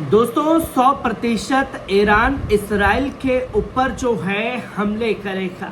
दोस्तों 100% Iran Israel के ऊपर जो है हमले करेगा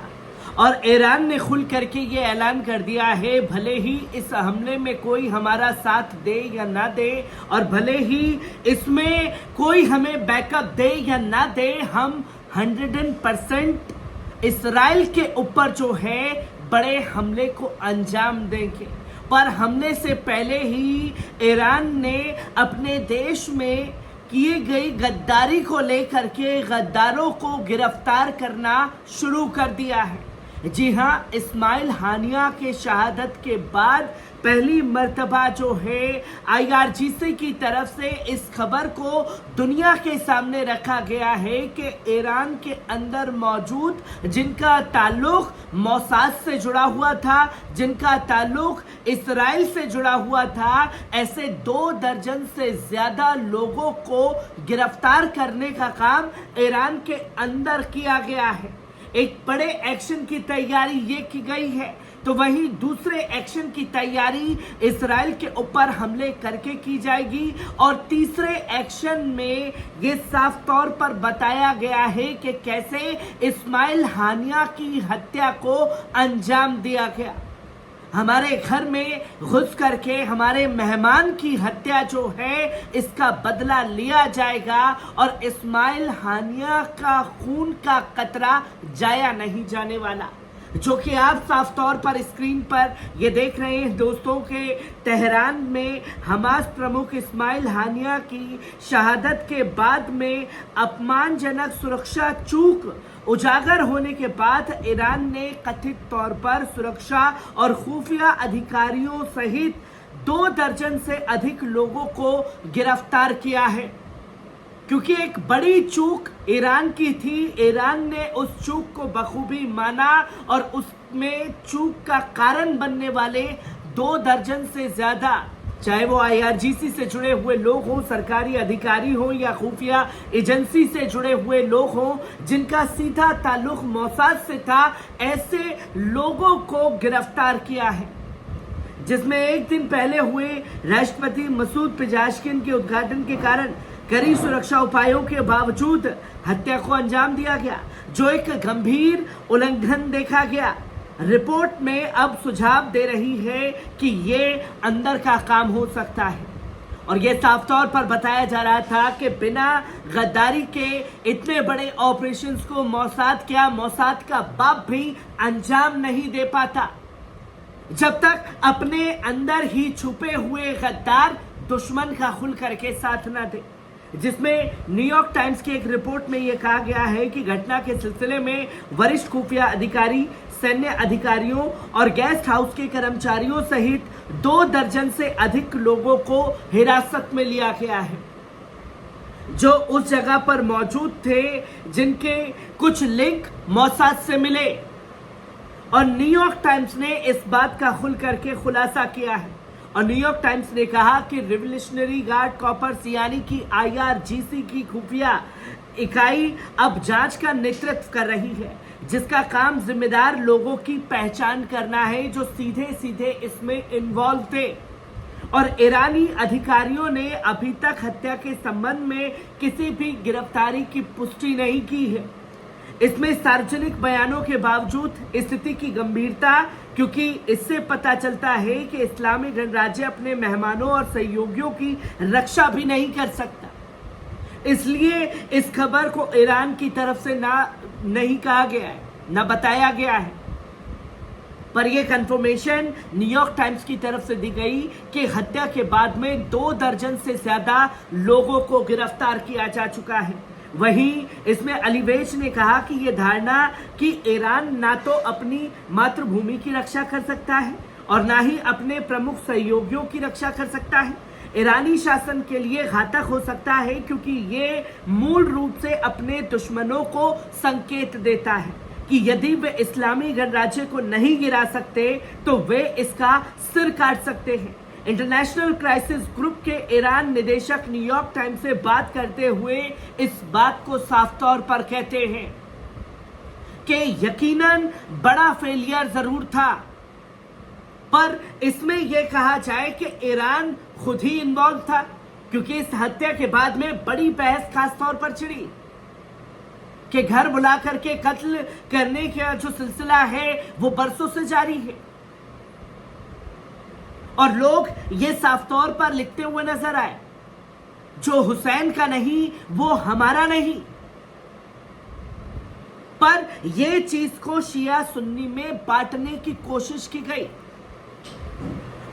और ईरान ने खुल करके ये ऐलान कर दिया है, भले ही इस हमले में कोई हमारा साथ दे या ना दे और भले ही इसमें कोई हमें बैकअप दे या ना दे, हम 100% इसराइल के ऊपर जो है बड़े हमले को अंजाम देंगे। पर हमले से पहले ही ईरान ने अपने देश में किए गई गद्दारी को लेकर के गद्दारों को गिरफ्तार करना शुरू कर दिया है। जी हां, इस्माइल हानिया के शहादत के बाद पहली मर्तबा जो है IRGC की तरफ से इस खबर को दुनिया के सामने रखा गया है कि ईरान के अंदर मौजूद जिनका ताल्लुक मोसाद से जुड़ा हुआ था, जिनका ताल्लुक इसराइल से जुड़ा हुआ था, ऐसे 2 दर्जन से ज्यादा लोगों को गिरफ्तार करने का काम ईरान के अंदर किया गया है। एक बड़े एक्शन की तैयारी ये की गई है, तो वहीं दूसरे एक्शन की तैयारी इसराइल के ऊपर हमले करके की जाएगी और तीसरे एक्शन में ये साफ तौर पर बताया गया है कि कैसे इस्माइल हानिया की हत्या को अंजाम दिया गया। हमारे घर में घुस करके हमारे मेहमान की हत्या जो है इसका बदला लिया जाएगा और इस्माइल हानिया का खून का कतरा जाया नहीं जाने वाला, जो कि आप साफ तौर पर स्क्रीन पर ये देख रहे हैं दोस्तों के तेहरान में हमास प्रमुख इस्माइल हानिया की शहादत के बाद में अपमानजनक सुरक्षा चूक उजागर होने के बाद ईरान ने कथित तौर पर सुरक्षा और खुफिया अधिकारियों सहित 2 दर्जन से अधिक लोगों को गिरफ्तार किया है, क्योंकि एक बड़ी चूक ईरान की थी। ईरान ने उस चूक को बखूबी माना और उसमें चूक का कारण बनने वाले 2 दर्जन से ज्यादा, चाहे वो IRGC से जुड़े हुए लोग हों, सरकारी अधिकारी हों या खुफिया एजेंसी से जुड़े हुए लोग हों, जिनका सीधा ताल्लुक मोसाद से था, ऐसे लोगों को गिरफ्तार किया है। जिसमें एक दिन पहले हुए राष्ट्रपति मसूद पेजेश्किन के उद्घाटन के कारण कड़ी सुरक्षा उपायों के बावजूद हत्या को अंजाम दिया गया, जो एक गंभीर उल्लंघन देखा गया। रिपोर्ट में अब सुझाव दे रही है कि ये अंदर का काम हो सकता है और ये साफ तौर पर बताया जा रहा था कि बिना गद्दारी के इतने बड़े ऑपरेशंस को मोसाद का बाप भी अंजाम नहीं दे पाता, जब तक अपने अंदर ही छुपे हुए गद्दार दुश्मन का खुल करके साथ ना दे। जिसमें न्यूयॉर्क टाइम्स की एक रिपोर्ट में यह कहा गया है कि घटना के सिलसिले में वरिष्ठ खुफिया अधिकारी, सैन्य अधिकारियों और गेस्ट हाउस के कर्मचारियों सहित 2 दर्जन से अधिक लोगों को हिरासत में लिया गया है, जो उस जगह पर मौजूद थे, जिनके कुछ लिंक मोसाद से मिले। और न्यूयॉर्क टाइम्स ने इस बात का खुल करके खुलासा किया है और न्यूयॉर्क टाइम्स ने कहा कि रिवोल्यूशनरी गार्ड कॉर्प्स यानी कि IRGC की खुफिया इकाई अब जांच का नेतृत्व कर रही है, जिसका काम जिम्मेदार लोगों की पहचान करना है जो सीधे सीधे इसमें इन्वॉल्व थे। और ईरानी अधिकारियों ने अभी तक हत्या के संबंध में किसी भी गिरफ्तारी की पुष्टि नहीं की है। इसमें सार्वजनिक बयानों के बावजूद स्थिति की गंभीरता, क्योंकि इससे पता चलता है कि इस्लामी गणराज्य अपने मेहमानों और सहयोगियों की रक्षा भी नहीं कर सकता, इसलिए इस खबर को ईरान की तरफ से नहीं कहा गया है, ना बताया गया है। पर यह कंफर्मेशन न्यूयॉर्क टाइम्स की तरफ से दी गई कि हत्या के बाद में 2 दर्जन से ज्यादा लोगों को गिरफ्तार किया जा चुका है। वहीं इसमें अलीवेश ने कहा कि यह धारणा कि ईरान ना तो अपनी मातृभूमि की रक्षा कर सकता है और ना ही अपने प्रमुख सहयोगियों की रक्षा कर सकता है, ईरानी शासन के लिए घातक हो सकता है, क्योंकि ये मूल रूप से अपने दुश्मनों को संकेत देता है कि यदि वे इस्लामी गणराज्य को नहीं गिरा सकते तो वे इसका सिर काट सकते हैं। इंटरनेशनल क्राइसिस ग्रुप के ईरान निदेशक न्यूयॉर्क टाइम्स से बात करते हुए इस बात को साफ तौर पर कहते हैं कि यकीनन बड़ा फेलियर जरूर था, पर इसमें यह कहा जाए कि ईरान खुद ही इन्वॉल्व था। क्योंकि इस हत्या के बाद में बड़ी बहस खास तौर पर छिड़ी कि घर बुला करके कत्ल करने का जो सिलसिला है वो बरसों से जारी है और लोग ये साफ तौर पर लिखते हुए नजर आए, जो हुसैन का नहीं वो हमारा नहीं। पर यह चीज को शिया सुन्नी में बांटने की कोशिश की गई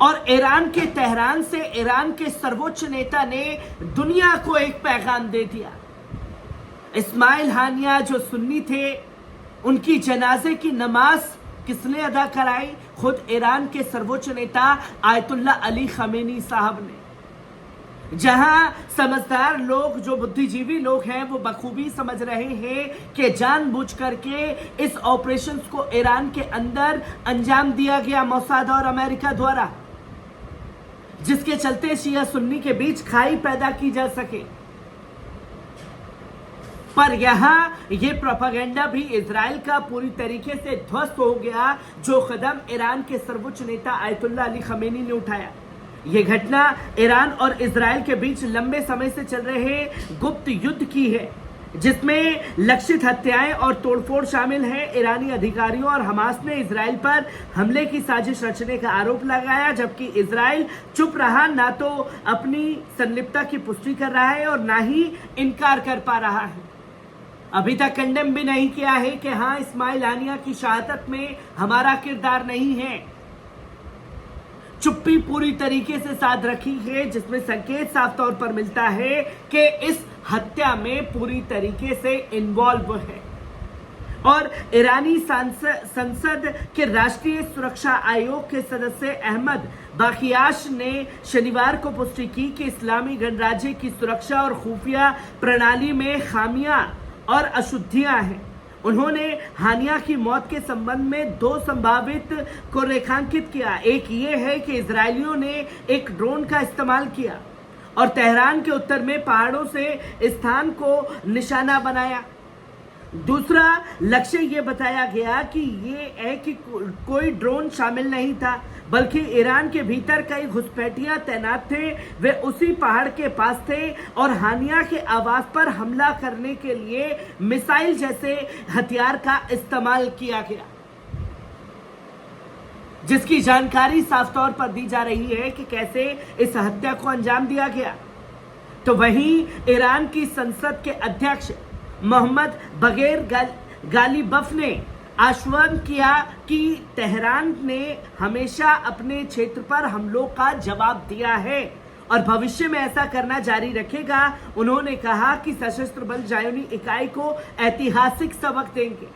और ईरान के तेहरान से ईरान के सर्वोच्च नेता ने दुनिया को एक पैगाम दे दिया। इस्माइल हानिया जो सुन्नी थे, उनकी जनाजे की नमाज किसने अदा कराई? खुद ईरान के सर्वोच्च नेता आयतुल्ला अली खमेनी साहब ने। जहां समझदार लोग, जो बुद्धिजीवी लोग हैं, वो बखूबी समझ रहे हैं कि जानबूझ करके इस ऑपरेशन को ईरान के अंदर अंजाम दिया गया मोसाद और अमेरिका द्वारा, जिसके चलते शिया सुन्नी के बीच खाई पैदा की जा सके। पर यहां यह प्रोपेगेंडा भी इजराइल का पूरी तरीके से ध्वस्त हो गया, जो कदम ईरान के सर्वोच्च नेता आयतुल्ला अली खमेनी ने उठाया। यह घटना ईरान और इजराइल के बीच लंबे समय से चल रहे गुप्त युद्ध की है, जिसमें लक्षित हत्याएं और तोड़फोड़ शामिल है। ईरानी अधिकारियों और हमास ने इजराइल पर हमले की साजिश रचने का आरोप लगाया, जबकि इजराइल चुप रहा, ना तो अपनी संलिप्तता की पुष्टि कर रहा है और ना ही इनकार कर पा रहा है। अभी तक कंडेम भी नहीं किया है कि हां, इस्माइल हानिया की शहादत में हमारा किरदार नहीं है। चुप्पी पूरी तरीके से साध रखी है, जिसमें संकेत साफ तौर पर मिलता है कि इस हत्या में पूरी तरीके से इन्वॉल्व है। और ईरानी संसद के राष्ट्रीय सुरक्षा आयोग के सदस्य अहमद बाकियाश ने शनिवार को पुष्टि की कि इस्लामी गणराज्य की सुरक्षा और खुफिया प्रणाली में खामियां और अशुद्धियां हैं। उन्होंने हानिया की मौत के संबंध में दो संभावित को रेखांकित किया। एक ये है कि इजरायलियों ने एक ड्रोन का इस्तेमाल किया और तेहरान के उत्तर में पहाड़ों से स्थान को निशाना बनाया। दूसरा लक्ष्य ये बताया गया कि ये है कि कोई ड्रोन शामिल नहीं था, बल्कि ईरान के भीतर कई घुसपैठियां तैनात थे। वे उसी पहाड़ के पास थे और हानिया के आवास पर हमला करने के लिए मिसाइल जैसे हथियार का इस्तेमाल किया गया, जिसकी जानकारी साफ तौर पर दी जा रही है कि कैसे इस हत्या को अंजाम दिया गया। तो वहीं ईरान की संसद के अध्यक्ष मोहम्मद बगैर गालिबफ ने आश्वासन किया कि तेहरान ने हमेशा अपने क्षेत्र पर हमलों का जवाब दिया है और भविष्य में ऐसा करना जारी रखेगा। उन्होंने कहा कि सशस्त्र बल जायोनी इकाई को ऐतिहासिक सबक देंगे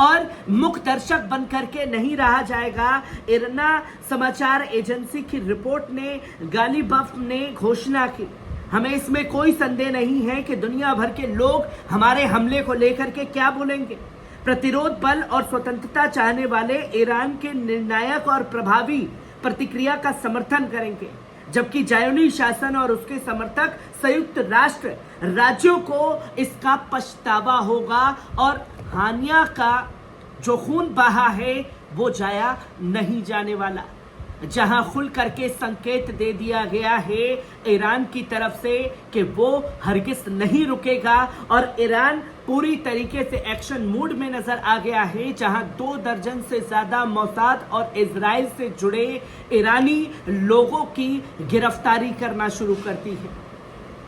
और मुख्य दर्शक बन करके नहीं रहा जाएगा। इरना समाचार एजेंसी की रिपोर्ट ने गालिबफ ने घोषणा की, हमें इसमें कोई संदेह नहीं है कि दुनिया भर के लोग हमारे हमले को लेकर के क्या बोलेंगे। प्रतिरोध बल और स्वतंत्रता चाहने वाले ईरान के निर्णायक और प्रभावी प्रतिक्रिया का समर्थन करेंगे, जबकि जायोनी शासन और उसके समर्थक संयुक्त राष्ट्र राज्यों को इसका पछतावा होगा और हानिया का जो खून बहा है वो जाया नहीं जाने वाला। जहां खुल करके संकेत दे दिया गया है ईरान की तरफ से कि वो हरगिज नहीं रुकेगा और ईरान पूरी तरीके से एक्शन मूड में नजर आ गया है, जहां 2 दर्जन से ज्यादा मोसाद और इजराइल से जुड़े ईरानी लोगों की गिरफ्तारी करना शुरू कर दी है।